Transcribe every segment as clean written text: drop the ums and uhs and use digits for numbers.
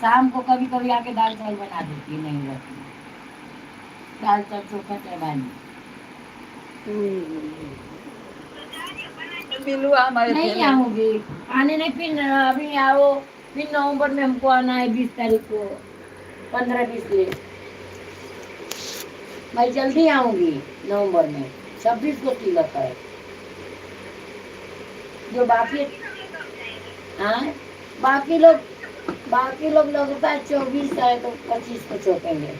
शाम को कभी कभी आके दाल चावल बना देती है, नहीं रहती दाल चावल चोखा चबानी। नहीं आऊंगी, आने नहीं, फिर अभी आओ, फिर नवंबर में हमको आना है 20 तारीख को, 15-20 दिन। मैं जल्दी आऊंगी नवंबर में, 26 को तिलक है। जो बाकी बाकी लोग लगता है 24 है तो 25 को चौकेंगे।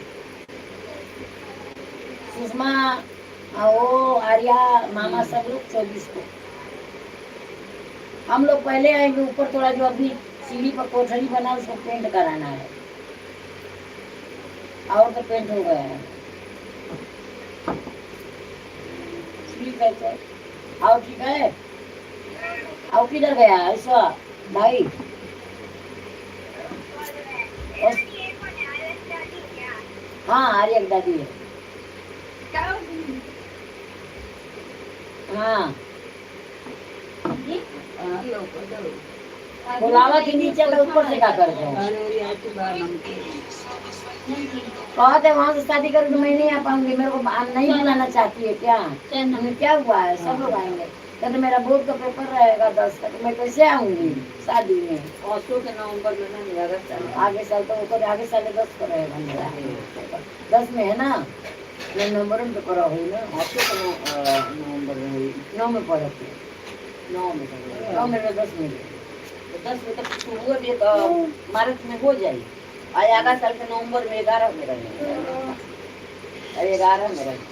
सुषमा, वो आर्या, मामा सब लोग 24 को। हम लोग पहले आएंगे ऊपर, थोड़ा जो अभी सीढ़ी पर कोठरी बना उसको पेंट कराना है, और तो पेंट हो गया है। ठीक है सर, आओ, ठीक है। आओ, किधर गया ऐसा भाई? हाँ, आर्य दादी है। हाँ, बुलावा के नीचे तो ऊपर से क्या कर दो? कहते वहाँ से शादी कर, तो मैं नहीं आ पाऊंगी, मेरे को नहीं बुलाना चाहती है क्या? क्या हुआ है, सब लोग आएंगे। कहते मेरा बोर्ड का पेपर रहेगा 10 का, तो मैं कैसे आऊंगी शादी में? के नवंबर में नहीं, अगस्त आगे साल तो ऊपर, आगे साल 10 को रहेगा मेरा, 10 में है ना, मैं नवंबर में पेपर हुई ना, नवंबर में हुई, 9 में पढ़े थे, 9 में 10 में, 10 में तक हुआ भी मार्च में हो जाएगी। आगा साल के नवंबर में 11 में रहेंगे, 11 में रहेंगे।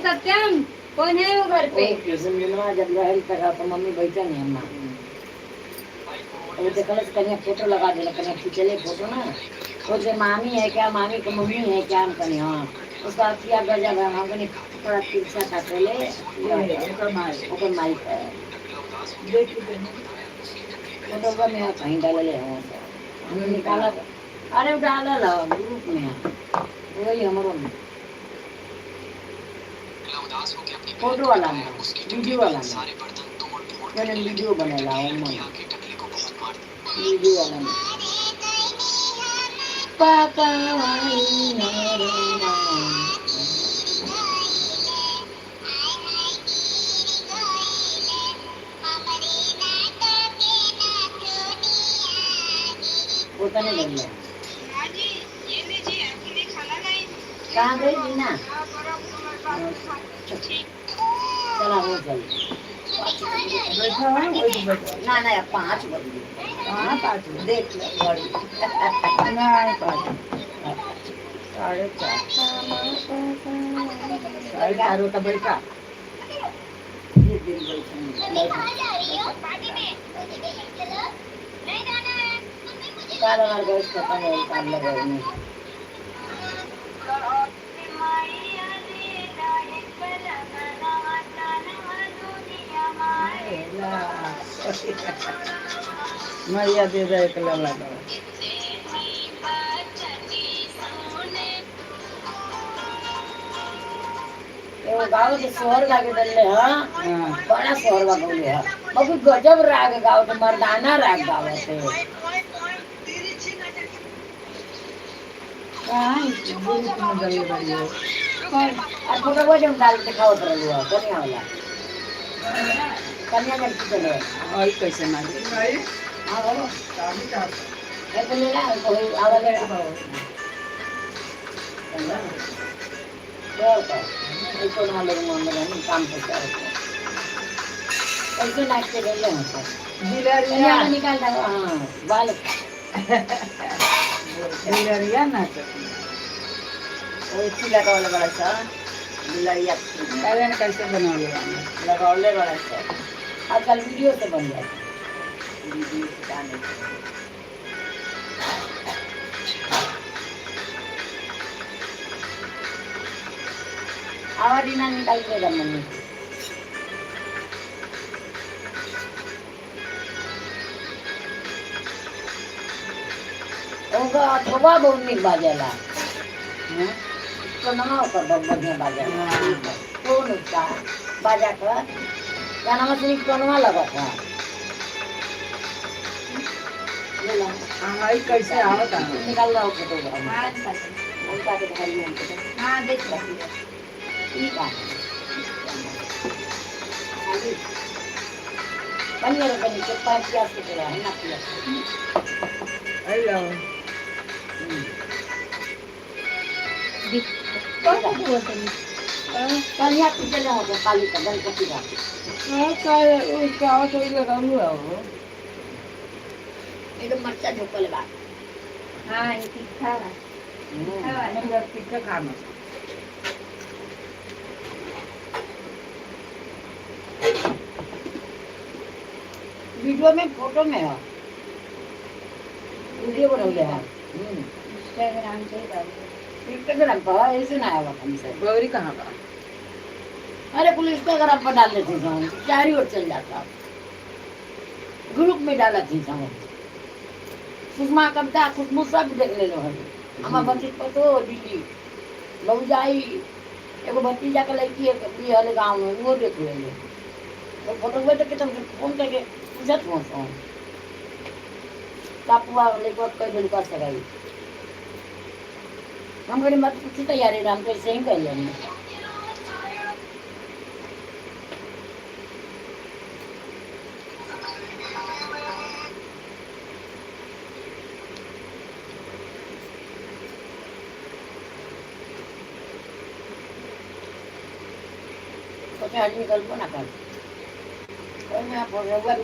सत्यम कोई नहीं हो घर पे? जब रहल कर तो मम्मी बैठा नहीं, अम्मा देखल कहीं फोटो लगा देना, कहीं खींचले फोटो ना, सोचे मामी है क्या, मामी को मम्मी है क्या, हम कहीं हाँ उसका किया गजब है, हम कहीं थोड़ा तिरछा काटले ओकर माई का फोटो में कहीं डाले हमने निकाला, अरे डाला ग्रुप में, वही हमारो फोटो वाला में, वीडियो वाला में, मैंने वीडियो बनेला वीडियो वाला में। पापा होता नहीं लग रहा। कहाँ गई मीना? चला हो चल ना ना 5 बजे, हाँ 5 देख बड़ी नहीं 5 4:30 का बैठा मैया दे दे एक लगा गाँव के शोहर लागे डले हाँ, बड़ा शोहर बोले है, बहुत गजब राग गाँव के, मर्दाना राग गावे थे। फोटो वो जो डाल दिखाओ तो रहुआ कन्या वाला, कन्या जब चले और कैसे मार हाँ बोलो है तो ले ला कोई आवाज ले इसको ना लोग मन काम करता है कैसे नाचते गए हैं सर निकाल दो हाँ बाल बिलरिया नाच वो चिला का वाला बड़ा सा बिलरिया कैसे बना लगाओले बड़ा सा आजकल वीडियो से बन जाए वीडियो से गाने आवाज ना निकाल देगा मम्मी ओगा थोड़ा बहुत निक बाजेला तो ना कर बहुत बढ़िया बाजेला कौन उसका बाजा कर क्या नाम से निक कौनवा लगा था बोला हाँ कैसे आवत है निकाल रहा हूँ फोटो उनका के भाई में हाँ देख रही है ठीक है बनिए रे बनिए के पास प्यास के तेरा है ना प्यास हेलो कौन बोलते हैं कल यहाँ पीछे जाओ तो काली का गणपति का हाँ कल उसका आवाज थोड़ी लगा हुआ है वो एकदम मरचा झोंकल बा हाँ ये तीखा है मेरा टिक्का खाना वीडियो में फोटो में है वीडियो बना हुआ है इंस्टाग्राम पे इंस्टाग्राम पर ऐसे ना आया हमसे गौरी कहाँ का अरे पुलिस इंस्टाग्राम पर डाल देती हूँ चारी ओर चल जाता ग्रुप में डाला थी सब सुषमा कविता खुशबू सब देख ले लो हमार बच्ची पतो दीदी लौजाई एगो भतीजा के लड़की है बिहल गाँव में वो देख ले तो फोटो बैठ के तुम फोन करके पूछत हो कापुआ लेको कई दिन कर सगाई हम कहीं मत पूछी तैयारी राम तो ऐसे ही कर लेंगे तो आदमी गल्प ना कर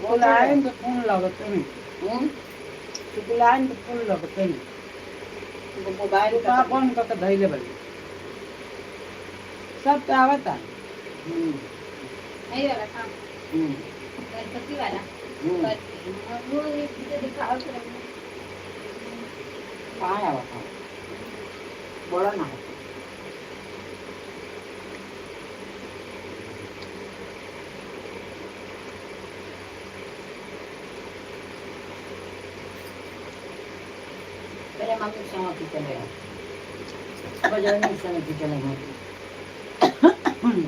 बुलाएं तो फोन लगते नहीं बुलाएं तो फोन लगते नहीं मोबाइल का फोन करके धैले बड़ी सब पे आवता नहीं वाला काम गणपति वाला वो एक दिखाओ कहाँ आया था बड़ा ना मेरे मम्मी समाधि चले गए बजरंगी समिति चले गए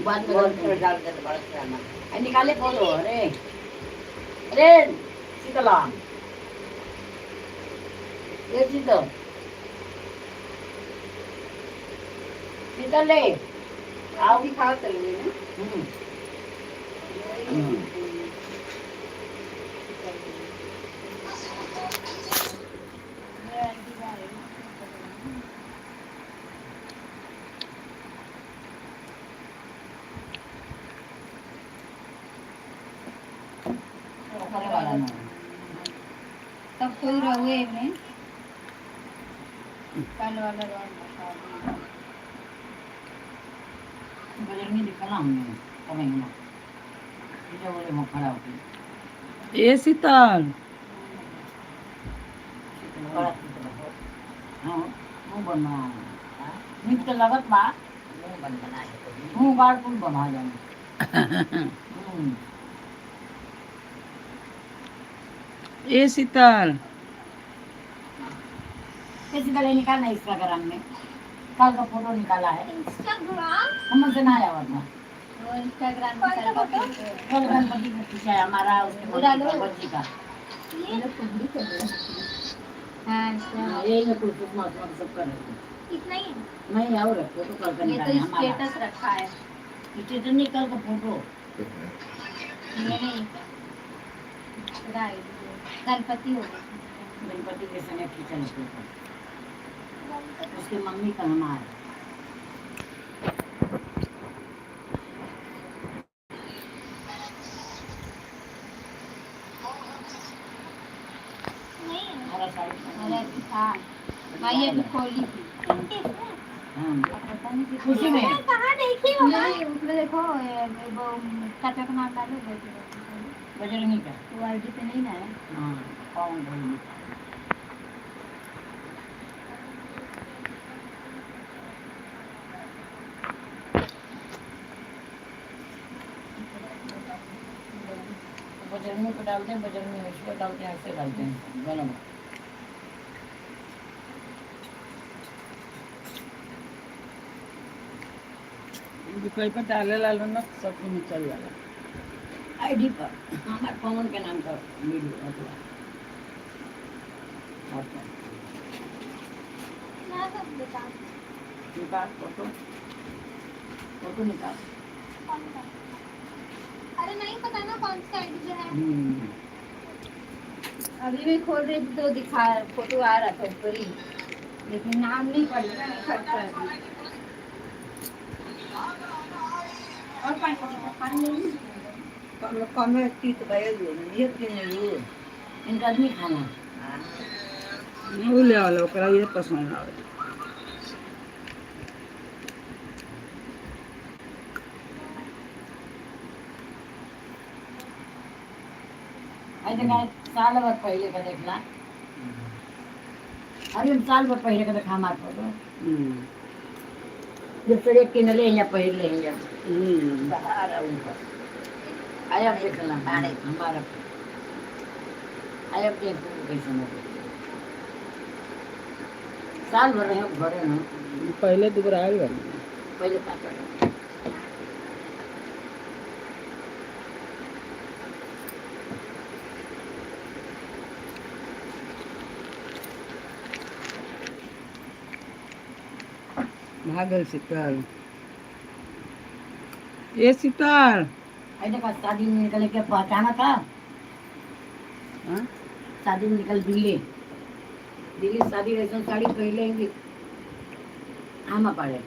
बाद में डाल के बड़ा कराना निकाले बोलो अरे अरे शीतला ये शीतल शीतल ले आओ भी खाओ चलेंगे ना तब कोई रहुए में कल वाला बजरंगी निकला हमने कमेंगे ना ये बोले हम खड़ा होके ए शीतल हाँ मुँह बनवा नीक तो लगत बा मुँह बन बनाए मुँह बार कुल बना जाए ए शीतल कैसे गले निकालना इंस्टाग्राम में कल का फोटो निकाला है इंस्टाग्राम हमसे ना आया वरना इंस्टाग्राम कल गणपति को पूछा है हमारा उसके बच्ची का यही में कुछ सब कर इतना ही नहीं और फोटो कल का निकाला है स्टेटस रखा है स्टेटस नहीं कल का फोटो नहीं गणपति हो गणपति के समय किचन उसकी मम्मी का हमारा ये भी खोली थी उसी में कहाँ देखी हो नहीं उसमें देखो कटक मार डालो बजरंगी का वो आईडी पे नहीं ना है हाँ कौन बोली बजरंगी को डालते हैं बजरंगी उसको डालते हैं ऐसे डालते हैं दोनों कोई पर डाले लालो ना सब में चल जाला आईडी पर हमारे पवन के नाम का वीडियो अच्छा निकाल फोटो फोटो निकाल। अरे नहीं पता ना कौन सा आईडी जो है। अभी भी खोल रही थी तो दिखा फोटो आ रहा था ऊपर ही, लेकिन नाम नहीं पढ़ना नहीं पड़ता है। और पानी नहीं कम तीत गए ये दिन ये इनका आदमी खाना नहीं ले वाला ओकरा ये पसंद आवे। ऐसे काय साल भर पहले का देखला। अरे हम साल भर पहले का देखा हमारे फोटो जब से एक किनले या पहले ही जब सहारा उनका आया देखला हमारा आया देख कैसे ना साल भर रहे घरे ना पहले दुबरा आयल बा पहले पापा भागल शीतल ये शीतल ऐसे का शादी में निकले के पहचाना था। हाँ? शादी में निकल दिल्ली दिल्ली शादी वैसे साड़ी पहले ही आमा पड़े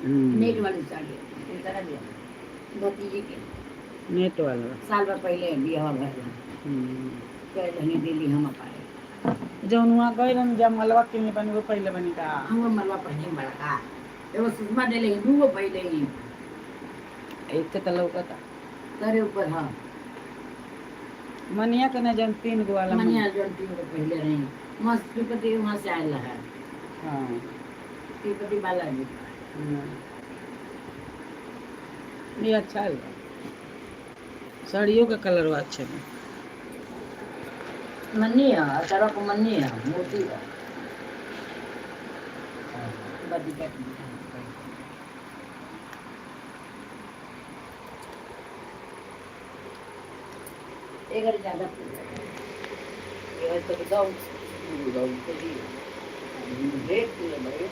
नेट वाली साड़ी फिर करा दिया भतीजी के नेट वाला साल भर पहले बिया भर कह रही दिल्ली हम पाए जौन वहाँ गए रहन जब मलवा किनले बनी वो पहले बनी का हम मरवा पहले बड़ा का एगो सुषमा दे ले दूगो पहले ही एक के तलव का था करे ऊपर हाँ मनिया के ना जौन 3 गो वाला मनिया जो 3 को पहले रही मस्त तिरुपति वहाँ से आयल है हाँ तिरुपति बालाजी ये अच्छा है साड़ियों का कलर अच्छा है मन्नी है तरह को मन्नी है मोती है बदी का एक बार ज्यादा ये तो बताओ बताओ तो जी देख ले भाई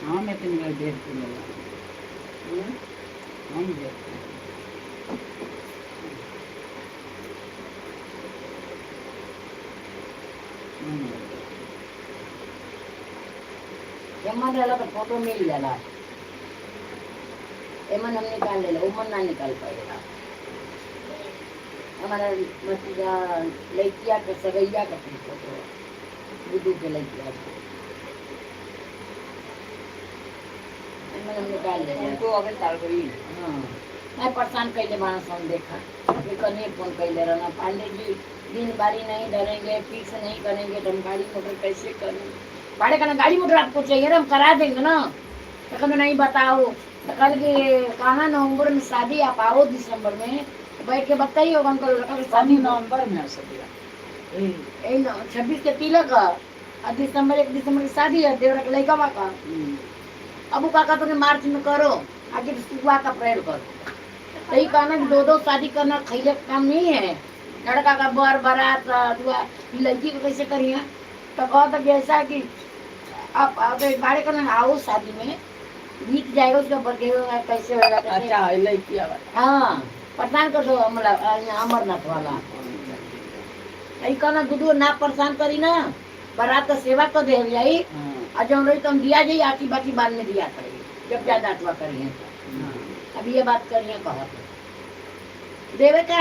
हाँ मैं तो मेरा देख के लगा हम देख एमन रहला तो फोटो मिल जाला एमन हम निकाल लेला उमन ना निकाल पाएगा हमारा मतिया लड़किया के सगैया का फोटो बुद्धू के लड़किया एमन हम निकाल लेला उनको अबे साल गई हाँ मैं परेशान कैले बाना हम देखा ये कन्हे फोन कैले रहना पांडे जी दिन बारी नहीं धरेंगे फिक्स नहीं करेंगे तो हम गाड़ी मोटर कैसे करें भाड़े का गाड़ी मोटर आपको चाहिए ना हम करा देंगे ना तो कहते नहीं बताओ तो कल के कहा नवंबर में शादी आप आओ दिसंबर में बैठ के बताइए होगा उनको शादी नवंबर में हो सकेगा 26 के तिलक है और दिसंबर 1 दिसंबर की शादी है देवरा के लड़का का अब काका तो मार्च में करो आगे सुबह का अप्रैल करो सही कहना कि 2 शादी करना खैले का काम नहीं है लड़का का बर बारात लड़की को कैसे करिए तो कहता कि ऐसा कि आप बाड़े करना आओ शादी में बीत जाएगा उसका बर्थडे होगा कैसे होगा अच्छा है लड़किया वाला हाँ परेशान कर दो अमरनाथ वाला यही कहना दूध ना परेशान करी ना बारात का सेवा कर दे जाई और जब रही तो हम दिया जाइए आकी बाकी बाद में दिया करिए जब ज्यादा अथवा करिए अब ये बात करिए कहो देवे का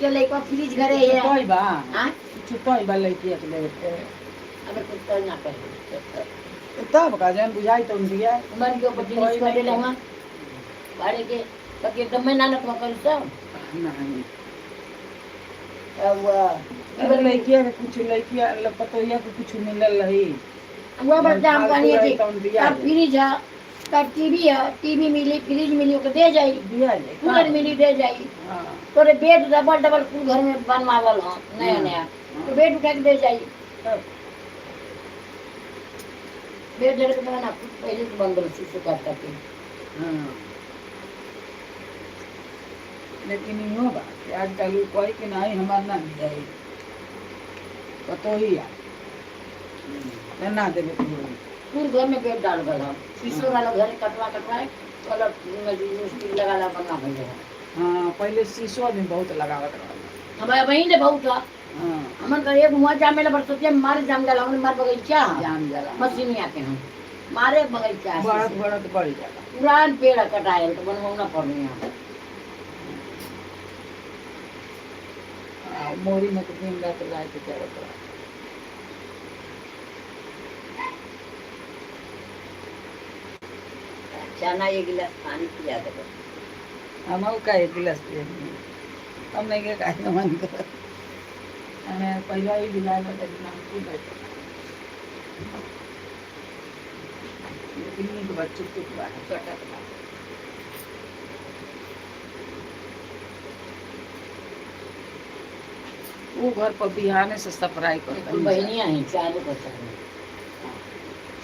लड़का फ्रिज घरे है कोई बा हाँ छुट्टी बा लड़किया के लेते अगर कुछ कर ना करे तब का जन बुझाई तो दिया मन के ऊपर जिनिस कर दे लेवा बाड़े के तब एकदम मैं नानक में कर सब नहीं अब अरे लड़किया के कुछ लड़किया पतोहिया के कुछ मिलल रही वो बच्चा हम कहनी है तो दिया तब फ्रिज है तब टीवी है टीवी मिली फ्रिज मिली ओके दे जाई दिया जाए कूलर मिली दे जाई हाँ तोरे बेड डबल डबल कुल घर में बनवावल हो नया नया तो बेड उठा के दे जाई तब बेड जड़ के बना पहले से बंद रसी से करता के हाँ लेकिन इहो बा कि आजकल उ कही कि नहीं हमार ना जाए तो ही आ ना देवे तो होई। पूरे घर में गेट डाल गया हम शीशो वाला घर कटवाए कलर स्टिक लगा ला बना भइले हाँ पहले शीशो में बहुत लगावत रहल। हमारे वहीं ने बहुत था हाँ हमन का एक हुआ जामे ला बरसतिया में मारे जाम जाला हमने मार बगीचा जाम जाला मशीन आके हम मारे बगीचा बढ़त बढ़त बढ़ जाला। पुरान पेड़ कटायल तो बनवाना पड़नी है मोरी में तो दिन रात लाए के चलत रहा। चना एक गिलास पानी पिया दे हम का एक गिलास पिए हम नहीं के खाए मन कर हमें पहला ही गिलास में देना पी बैठे लेकिन के बच्चे के बाहर छोटा वो घर पर बिहाने से सफराई करता बहनियां हैं चारों को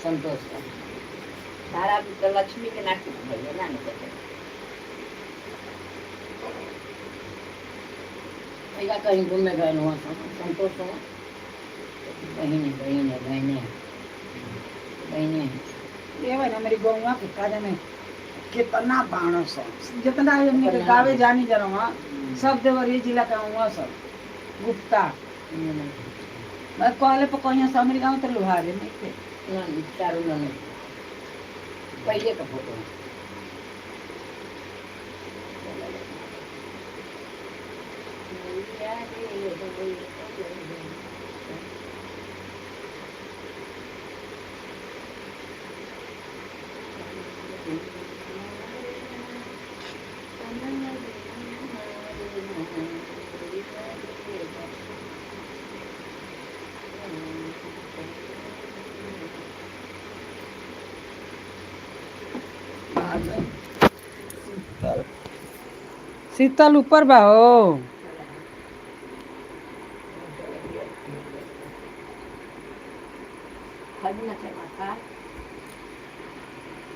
संतोष का सारा तो लक्ष्मी के नाक भैया ना नहीं भैया कहीं घूमने गए हुआ संतोष हुआ बहने बहने बहने बहने ये भाई ना मेरी गौवा के काजे में कितना बाणस जितना हमने के गावे जानी जरा सब देवरी जिला का हुआ सब गुप्ता मैं कहले पर कहीं से मेरे गांव तो लोहारे नहीं थे चारों नहीं पहले का फोटो शीतल ऊपर बा हो खड़ी ना चला